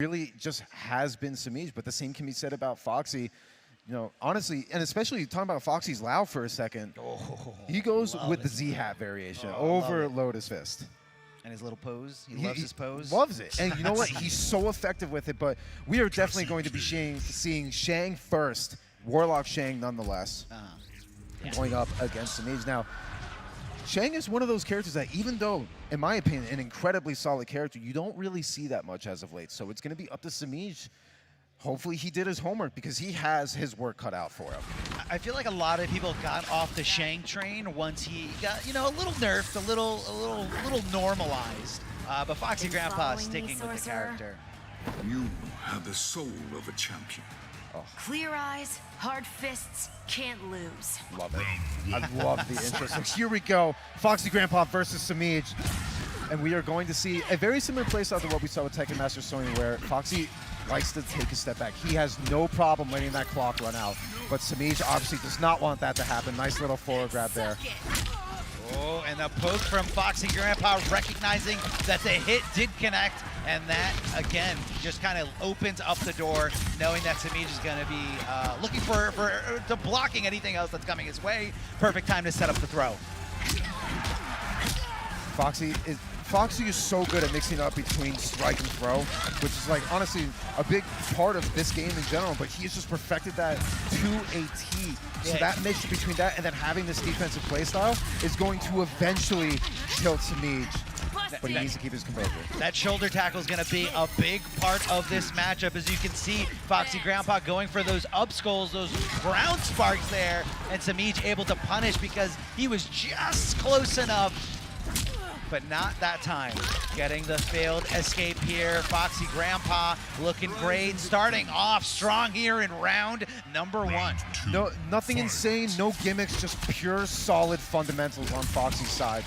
really just has been Semiij, but the same can be said about F0xy. You know, honestly, and especially talking about F0xy's Lao for a second, he goes with the Z-hat variation over Lotus Fist. And his little pose. He loves his pose. Loves it. And you know what? He's so effective with it, but we are definitely going to be seeing Shang first. Warlock Shang nonetheless. Going up against Semiij. Now, Shang is one of those characters that, even though, in my opinion, an incredibly solid character, you don't really see that much as of late. So it's going to be up to Semiij. Hopefully he did his homework because he has his work cut out for him. I feel like a lot of people got off the Shang train once he got, you know, a little nerfed, a little normalized. But F0xy Grampa sticking with the character. You have the soul of a champion. Clear eyes, hard fists, can't lose. Love it. I love the intro. So here we go. F0xy Grampa versus Semiij. And we are going to see a very similar playstyle to what we saw with Tekken Master Sony, where F0xy likes to take a step back. He has no problem letting that clock run out. But Semiij obviously does not want that to happen. Nice little forward grab there. Oh, and the poke from F0xy Grampa, recognizing that the hit did connect. And that, again, just kind of opens up the door, knowing that Semiij is going to be looking for blocking anything else that's coming his way. Perfect time to set up the throw. F0xy is so good at mixing up between strike and throw, which is like honestly a big part of this game in general, but he has just perfected that to a T. So that mix between that and then having this defensive playstyle is going to eventually tilt Semiij, but he needs to keep his composure. That shoulder tackle is going to be a big part of this matchup. As you can see, F0xy Grampa going for those up skulls, those ground sparks there, and Semiij able to punish because he was just close enough. But not that time. Getting the failed escape here. F0xy Grampa looking great. Starting off strong here in round number 1. No, nothing insane, no gimmicks, just pure solid fundamentals on F0xy's side.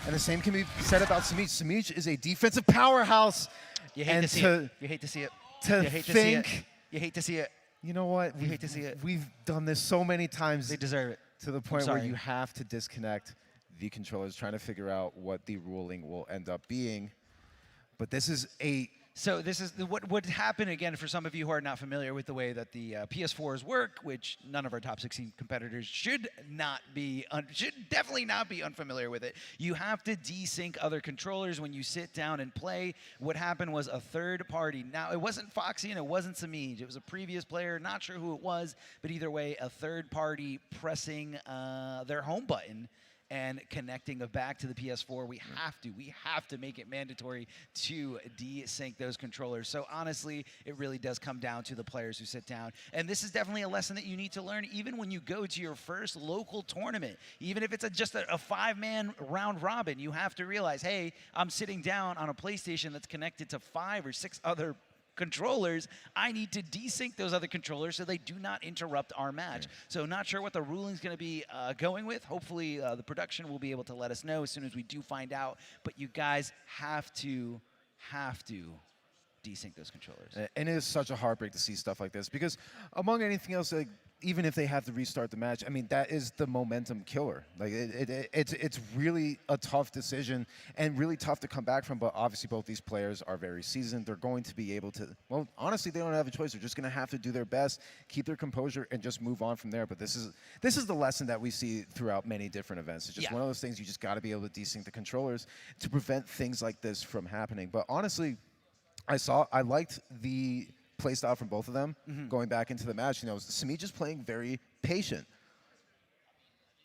And the same can be said about Semiij. Semiij is a defensive powerhouse. You hate to see it. You hate to see it. You hate to see it. You hate to see it. You know what? You hate to see it. We've done this so many times. They deserve it. To the point where you have to disconnect the controllers, trying to figure out what the ruling will end up being. But this is So this is what would happen, again, for some of you who are not familiar with the way that the PS4s work, which none of our top 16 competitors should definitely not be unfamiliar with it. You have to desync other controllers when you sit down and play. What happened was a third party. Now, it wasn't F0xy and it wasn't Semiij. It was a previous player, not sure who it was, but either way, a third party pressing their home button and connecting back to the PS4. We have to make it mandatory to desync those controllers. So honestly, it really does come down to the players who sit down. And this is definitely a lesson that you need to learn even when you go to your first local tournament. Even if it's just a 5-man round robin, you have to realize, hey, I'm sitting down on a PlayStation that's connected to 5 or 6 other controllers. I need to desync those other controllers so they do not interrupt our match. So not sure what the ruling's going to be going with. Hopefully the production will be able to let us know as soon as we do find out. But you guys have to desync those controllers. And it is such a heartbreak to see stuff like this because among anything else, like, even if they have to restart the match, I mean, that is the momentum killer. Like it's really a tough decision and really tough to come back from, but obviously both these players are very seasoned. They're going to be able to, well, honestly, they don't have a choice. They're just going to have to do their best, keep their composure, and just move on from there. But this is the lesson that we see throughout many different events. It's just one of those things you just got to be able to desync the controllers to prevent things like this from happening. But honestly, I liked the playstyle from both of them going back into the match. You know, Semiij is playing very patient.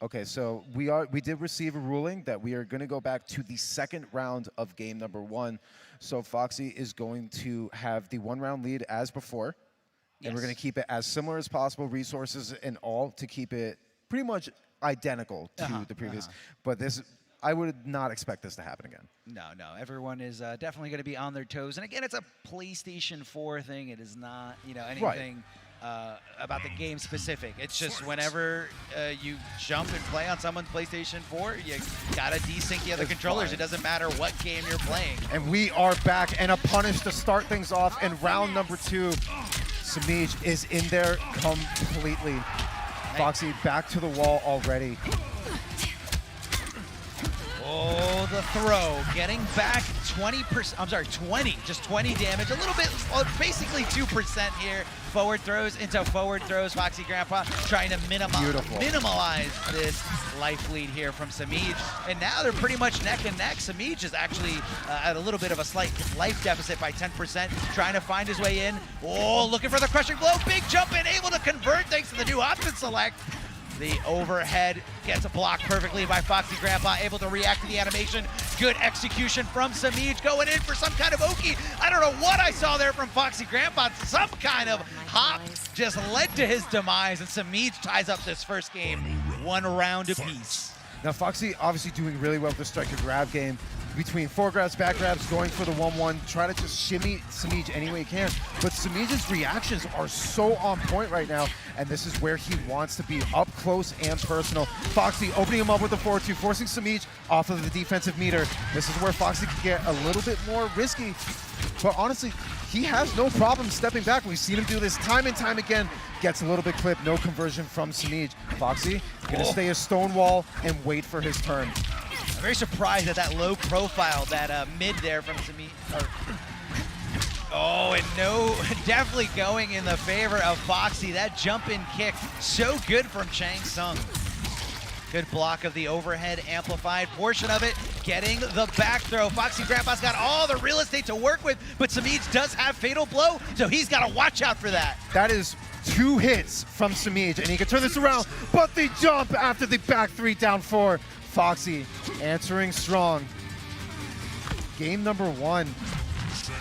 Okay, so we did receive a ruling that we are going to go back to the second round of game number 1. So F0xy is going to have the 1-round lead as before, and we're going to keep it as similar as possible, resources and all, to keep it pretty much identical to the previous. But I would not expect this to happen again. No. Everyone is definitely going to be on their toes. And again, it's a PlayStation 4 thing. It is not, anything about the game specific. It's just whenever you jump and play on someone's PlayStation 4, you got to desync the other controllers. It doesn't matter what game you're playing. And we are back, and a punish to start things off in round number 2. Semiij is in there completely. F0xy back to the wall already. Oh, the throw, getting back 20%, I'm sorry, 20, just 20 damage, a little bit, basically 2% here. Forward throws into forward throws. F0xy Grampa trying to minimize this life lead here from Semiij. And now they're pretty much neck and neck. Semiij is actually at a little bit of a slight life deficit by 10%, trying to find his way in. Oh, looking for the crushing blow. Big jump in, able to convert thanks to the new option select. The overhead gets blocked perfectly by F0xy Grampa, able to react to the animation. Good execution from Semiij, going in for some kind of Oki. I don't know what I saw there from F0xy Grampa. Some kind of hop just led to his demise, and Semiij ties up this first game, 1 round apiece. Now, F0xy obviously doing really well with the striker grab game. Between foregrabs, back grabs, going for the 1-1, try to just shimmy Semiij any way he can. But Semiij's reactions are so on point right now, and this is where he wants to be, up close and personal. F0xy opening him up with the 4-2, forcing Semiij off of the defensive meter. This is where F0xy can get a little bit more risky. But honestly, he has no problem stepping back. We've seen him do this time and time again. Gets a little bit clipped, no conversion from Semiij. F0xy gonna stay a stonewall and wait for his turn. I'm very surprised at that low profile, that mid there from Semiij. Oh, and no, definitely going in the favor of F0xy. That jump-in kick, so good from Chang Sung. Good block of the overhead, amplified portion of it, getting the back throw. F0xy Grampa's got all the real estate to work with, but Semiij does have Fatal Blow, so he's got to watch out for that. That is 2 hits from Semiij, and he can turn this around, but the jump after the back 3 down 4. F0xy answering strong. Game number 1.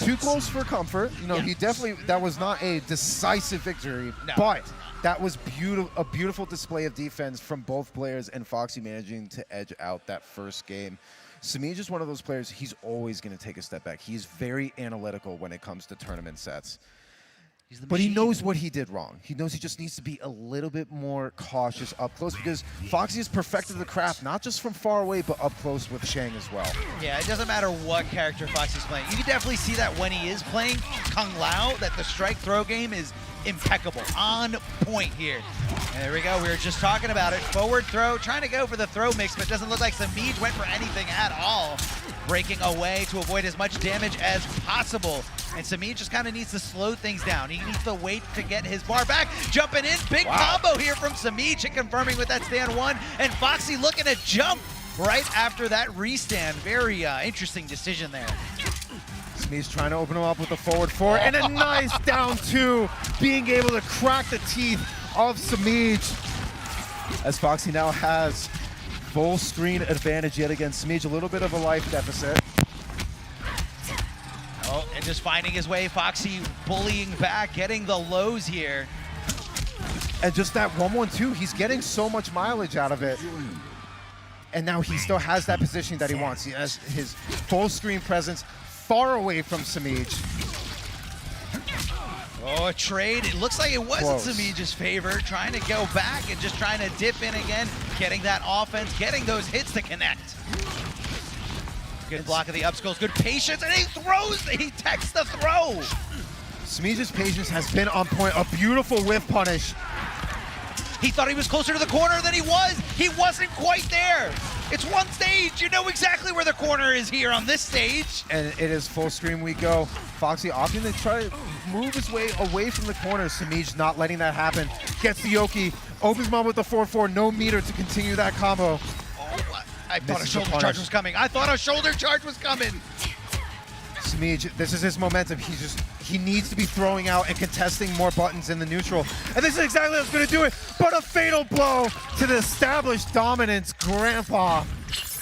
Too close for comfort. You know, he definitely, that was not a decisive victory, but that was a beautiful display of defense from both players, and F0xy managing to edge out that first game. Semiij is one of those players, he's always going to take a step back. He's very analytical when it comes to tournament sets. But he knows what he did wrong. He knows he just needs to be a little bit more cautious up close, because F0xy has perfected the craft, not just from far away, but up close with Shang as well. Yeah, it doesn't matter what character F0xy's playing. You can definitely see that when he is playing Kung Lao, that the strike throw game is impeccable, on point here. And there we go, we were just talking about it. Forward throw, trying to go for the throw mix, but it doesn't look like Semiij went for anything at all. Breaking away to avoid as much damage as possible. And Semiij just kind of needs to slow things down. He needs to wait to get his bar back. Jumping in, big combo here from Semiij, and confirming with that stand 1. And F0xy looking to jump right after that restand. Very interesting decision there. Semiij trying to open him up with the forward 4, and a nice down 2, being able to crack the teeth of Semiij. As F0xy now has full screen advantage yet again. Semiij, a little bit of a life deficit. Oh, and just finding his way, F0xy bullying back, getting the lows here. And just that 1-1-2, he's getting so much mileage out of it. And now he still has that positioning that he wants. He has his full screen presence far away from Semiij. Oh, a trade. It looks like it wasn't Semiij's favor. Trying to go back and just trying to dip in again. Getting that offense, getting those hits to connect. Good block of the up skulls, good patience, and he throws, he techs the throw. Semiij's patience has been on point. A beautiful whiff punish. He thought he was closer to the corner than he was. He wasn't quite there. It's one stage. You know exactly where the corner is here on this stage. And it is full screen we go. F0xy opting to try to move his way away from the corner. Semiij not letting that happen. Gets the Yoki, opens him up with the 4-4, no meter to continue that combo. I thought a shoulder charge was coming. I thought a shoulder charge was coming. Semiij, this is his momentum. He needs to be throwing out and contesting more buttons in the neutral. And this is exactly what's going to do it. But a fatal blow to the established dominance. Grampa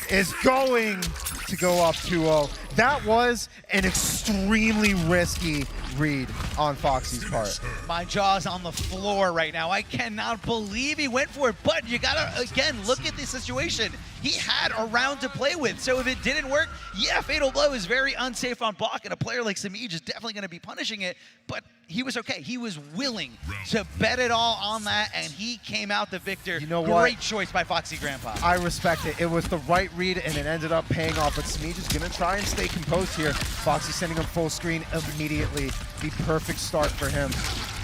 is going to go up 2-0. That was an extremely risky read on F0xy's part. My jaw's on the floor right now. I cannot believe he went for it, but you gotta, again, look at the situation. He had a round to play with, so if it didn't work, yeah, Fatal Blow is very unsafe on block, and a player like Semiij is definitely gonna be punishing it, but he was okay. He was willing to bet it all on that, and he came out the victor. You know what? Great choice by F0xy Grampa. I respect it. It was the right read, and it ended up paying off, but Semiij is gonna try and stay composed here. F0xy sending him full screen immediately. The perfect start for him.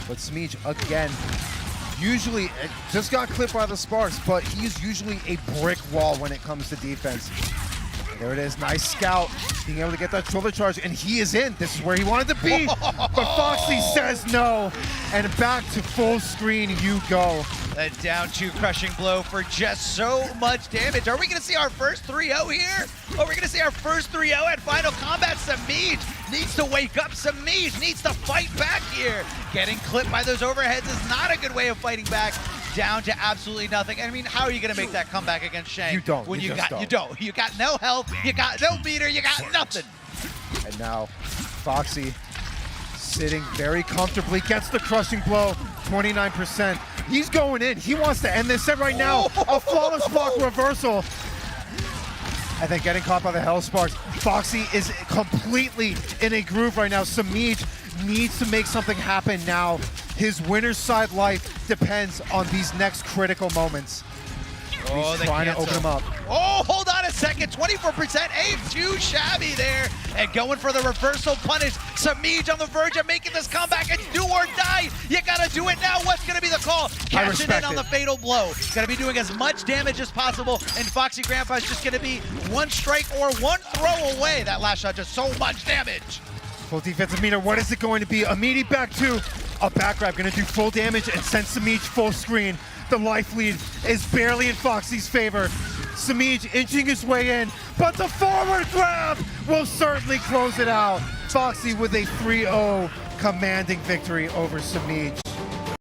But Semiij, again, usually just got clipped by the sparks, but he's usually a brick wall when it comes to defense. There it is, nice scout, being able to get that shoulder charge, and he is in. This is where he wanted to be, but F0xy says no, and back to full screen you go. A down 2 crushing blow for just so much damage. Are we going to see our first 3-0 here? Are we going to see our first 3-0 at Final Kombat? Semiij needs to wake up. Semiij needs to fight back here. Getting clipped by those overheads is not a good way of fighting back. Down to absolutely nothing. I mean, how are you going to make that comeback against Shang? You don't. When you don't. You got no health. You got no meter. You got nothing. And now F0xy sitting very comfortably, gets the crushing blow, 29%. He's going in. He wants to end this set right now. A flawless block reversal. And then getting caught by the Hell Sparks. F0xy is completely in a groove right now. Semiij needs to make something happen now. His winner's side life depends on these next critical moments. Oh, He's trying to open him up. Oh, hold on a second. 24% aim, too shabby there. And going for the reversal punish. Semiij on the verge of making this comeback. It's do or die. You got to do it now. What's going to be the call? Cashing in on the fatal blow. Got to be doing as much damage as possible. And F0xy Grampa is just going to be one strike or one throw away. That last shot, just so much damage. Full defensive meter. What is it going to be? Immediate back two. A back grab going to do full damage and send Semiij full screen. The life lead is barely in F0xy's favor. Semiij inching his way in, but the forward grab will certainly close it out. F0xy with a 3-0 commanding victory over Semiij.